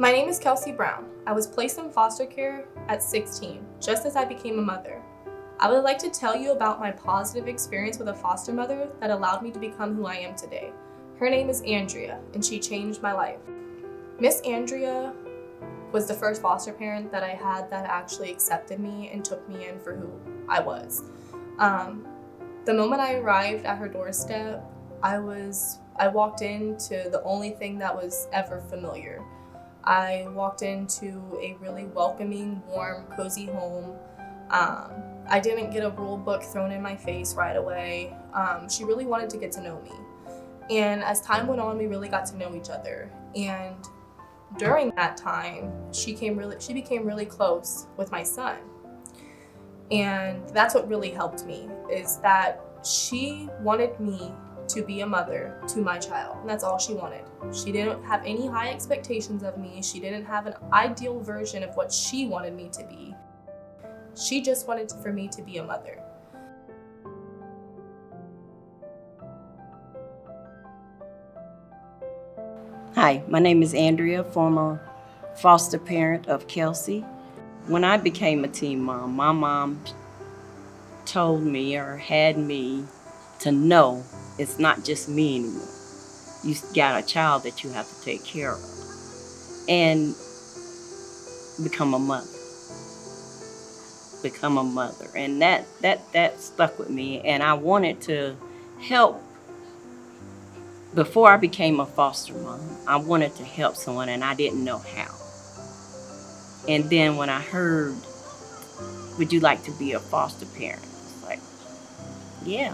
My name is Kelsie Brown. I was placed in foster care at 16, just as I became a mother. I would like to tell you about my positive experience with a foster mother that allowed me to become who I am today. Her name is Andrea, and she changed my life. Miss Andrea was the first foster parent that I had that actually accepted me and took me in for who I was. The moment I arrived at her doorstep, I walked into the only thing that was ever familiar. I walked into a really welcoming, warm, cozy home. I didn't get a rule book thrown in my face right away. She really wanted to get to know me. And as time went on, we really got to know each other. And during that time, she became really close with my son. And that's what really helped me, is that she wanted me to be a mother to my child. And that's all she wanted. She didn't have any high expectations of me. She didn't have an ideal version of what she wanted me to be. She just wanted for me to be a mother. Hi, my name is Andrea, former foster parent of Kelsie. When I became a teen mom, my mom told me or had me to know it's not just me anymore. You got a child that you have to take care of and become a mother. And that stuck with me, and I wanted to help. Before I became a foster mom, I wanted to help someone and I didn't know how. And then when I heard, would you like to be a foster parent? I was like, yeah.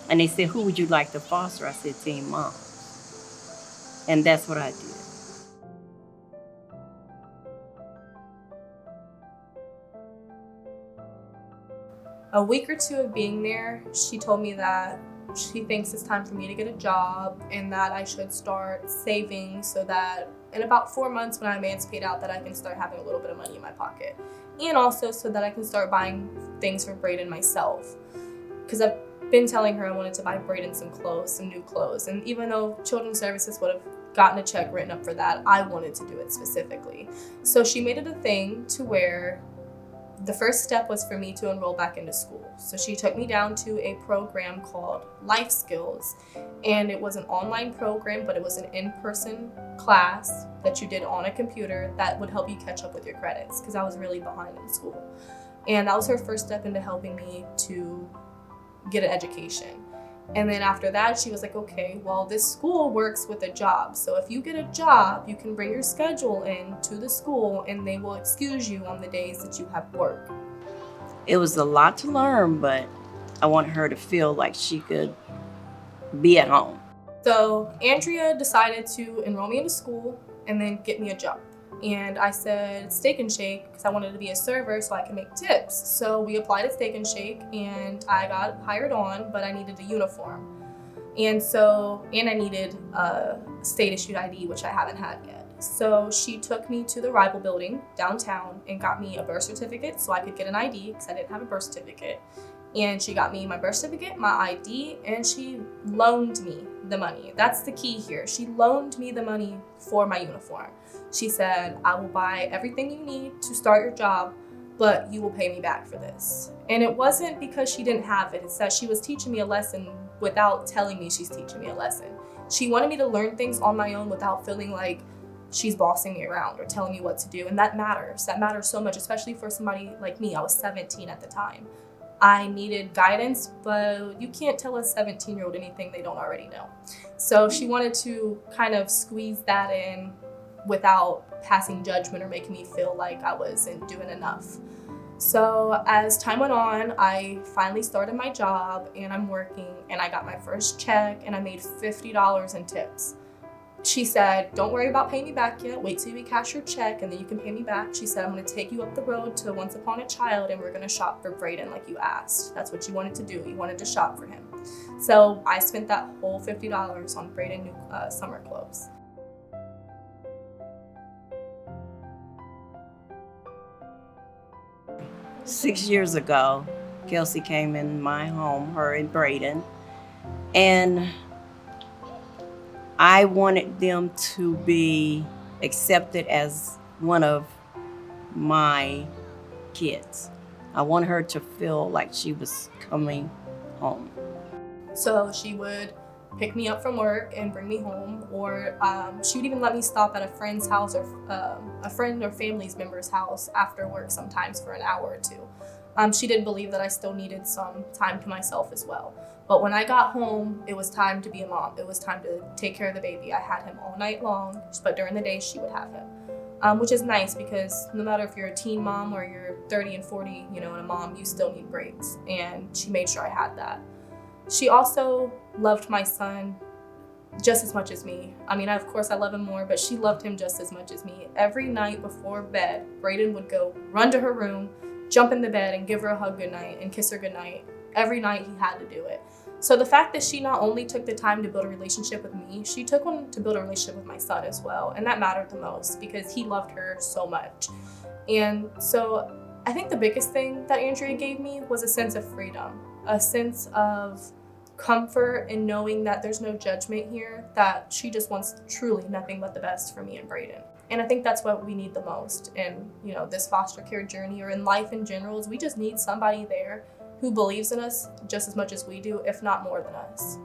And they said, who would you like to foster? I said, teen mom. And that's what I did. A week or two of being there, she told me that she thinks it's time for me to get a job and that I should start saving so that in about 4 months when I emancipate out that I can start having a little bit of money in my pocket. And also so that I can start buying things for Brayden myself. Because I've been telling her I wanted to buy Brayden some new clothes. And even though Children's Services would have gotten a check written up for that, I wanted to do it specifically. So she made it a thing to where the first step was for me to enroll back into school. So she took me down to a program called Life Skills, and it was an online program, but it was an in-person class that you did on a computer that would help you catch up with your credits, because I was really behind in school. And that was her first step into helping me to get an education. And then after that, she was like, okay, well, this school works with a job. So if you get a job, you can bring your schedule in to the school and they will excuse you on the days that you have work. It was a lot to learn, but I wanted her to feel like she could be at home. So Andrea decided to enroll me into school and then get me a job. And I said Steak and Shake because I wanted to be a server so I could make tips. So we applied at Steak and Shake and I got hired on, but I needed a uniform. And I needed a state issued ID, which I haven't had yet. So she took me to the rival building downtown and got me a birth certificate so I could get an ID because I didn't have a birth certificate. And she got me my birth certificate, my ID, and she loaned me the money. That's the key here. She loaned me the money for my uniform. She said, I will buy everything you need to start your job, but you will pay me back for this. And it wasn't because she didn't have it. It's that she was teaching me a lesson without telling me she's teaching me a lesson. She wanted me to learn things on my own without feeling like she's bossing me around or telling me what to do. And that matters. That matters so much, especially for somebody like me. I was 17 at the time. I needed guidance, but you can't tell a 17-year-old anything they don't already know. So she wanted to kind of squeeze that in without passing judgment or making me feel like I wasn't doing enough. So as time went on, I finally started my job and I'm working and I got my first check and I made $50 in tips. She said, don't worry about paying me back yet. Wait till we cash your check and then you can pay me back. She said, I'm going to take you up the road to Once Upon a Child and we're going to shop for Brayden like you asked. That's what you wanted to do. You wanted to shop for him. So I spent that whole $50 on Brayden new summer clothes. Six years ago, Kelsie came in my home, her and Brayden, and I wanted them to be accepted as one of my kids. I want her to feel like she was coming home. So she would pick me up from work and bring me home, or she would even let me stop at a friend's house or a friend or family's member's house after work sometimes for an hour or two. She did believe that I still needed some time to myself as well. But when I got home, it was time to be a mom. It was time to take care of the baby. I had him all night long, but during the day she would have him, which is nice because no matter if you're a teen mom or you're 30 and 40, and a mom, you still need breaks. And she made sure I had that. She also loved my son just as much as me. I mean, of course I love him more, but she loved him just as much as me. Every night before bed, Brayden would go run to her room, jump in the bed and give her a hug goodnight and kiss her goodnight. Every night he had to do it. So the fact that she not only took the time to build a relationship with me, she took one to build a relationship with my son as well. And that mattered the most because he loved her so much. And so I think the biggest thing that Andrea gave me was a sense of freedom, a sense of comfort in knowing that there's no judgment here, that she just wants truly nothing but the best for me and Brayden. And I think that's what we need the most in, this foster care journey or in life in general, is we just need somebody there who believes in us just as much as we do, if not more than us.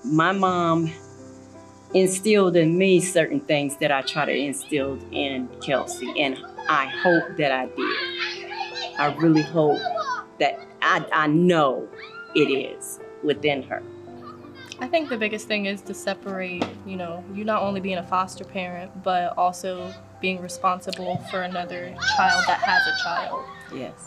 My mom instilled in me certain things that I try to instill in Kelsie, and I hope that I did. I really hope that I know it is within her. I think the biggest thing is to separate, you not only being a foster parent, but also being responsible for another child that has a child. Yes.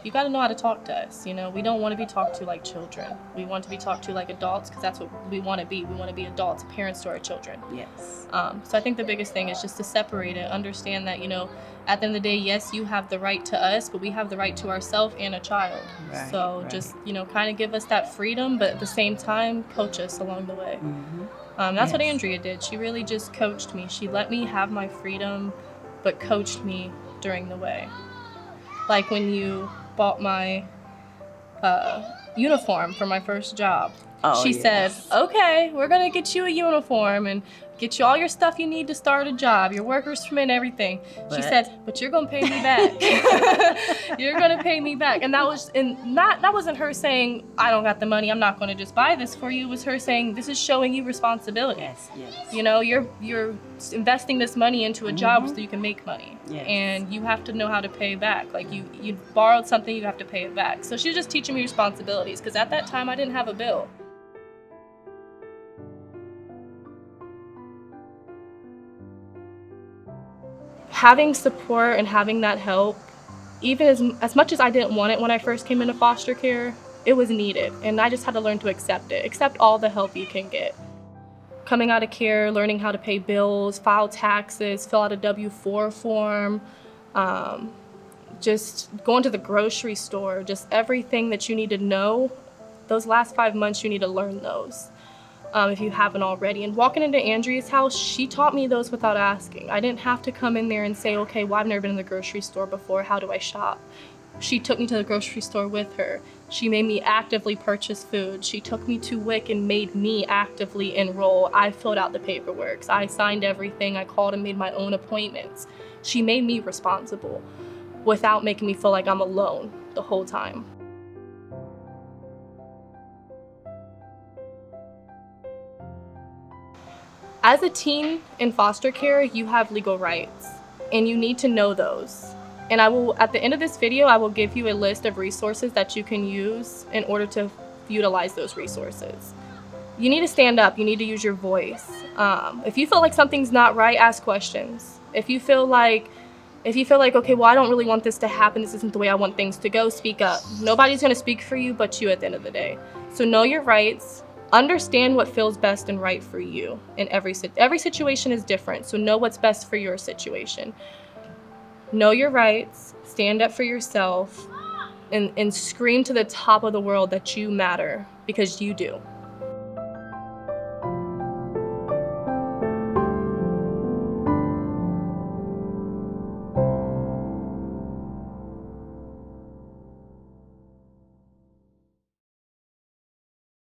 You got to know how to talk to us. We don't want to be talked to like children. We want to be talked to like adults because that's what we want to be. We want to be adults, parents to our children. Yes. So I think the biggest thing is just to separate it, understand that, at the end of the day, yes, you have the right to us, but we have the right to ourselves and a child. Right, so right. just, kind of give us that freedom, but at the same time, coach us along the way. Mm-hmm. That's what Yes. Andrea did. She really just coached me. She let me have my freedom, but coached me during the way. Like when you bought my uniform for my first job. Oh, She yes. said, okay, we're going to get you a uniform and get you all your stuff you need to start a job, your workers permit, everything. She But- said, but you're going to pay me back. You're going to pay me back. And that wasn't her saying, I don't got the money, I'm not going to just buy this for you. It was her saying, this is showing you responsibility. Yes, yes. You're investing this money into a job so you can make money. Yes. And you have to know how to pay back. Like you borrowed something, you have to pay it back. So she was just teaching me responsibilities because at that time I didn't have a bill. Having support and having that help, even as much as I didn't want it when I first came into foster care, it was needed. And I just had to learn to accept it. Accept all the help you can get. Coming out of care, learning how to pay bills, file taxes, fill out a W-4 form, just going to the grocery store, just everything that you need to know. Those last 5 months, you need to learn those. If you haven't already. And walking into Andrea's house, she taught me those without asking. I didn't have to come in there and say, okay, well, I've never been in the grocery store before. How do I shop? She took me to the grocery store with her. She made me actively purchase food. She took me to WIC and made me actively enroll. I filled out the paperwork. I signed everything. I called and made my own appointments. She made me responsible without making me feel like I'm alone the whole time. As a teen in foster care, you have legal rights, and you need to know those. And at the end of this video, I will give you a list of resources that you can use in order to utilize those resources. You need to stand up, you need to use your voice. If you feel like something's not right, ask questions. If you feel like, okay, well, I don't really want this to happen, this isn't the way I want things to go, speak up. Nobody's gonna speak for you but you at the end of the day. So know your rights. Understand what feels best and right for you. In every situation is different, so know what's best for your situation. Know your rights, stand up for yourself, and scream to the top of the world that you matter, because you do.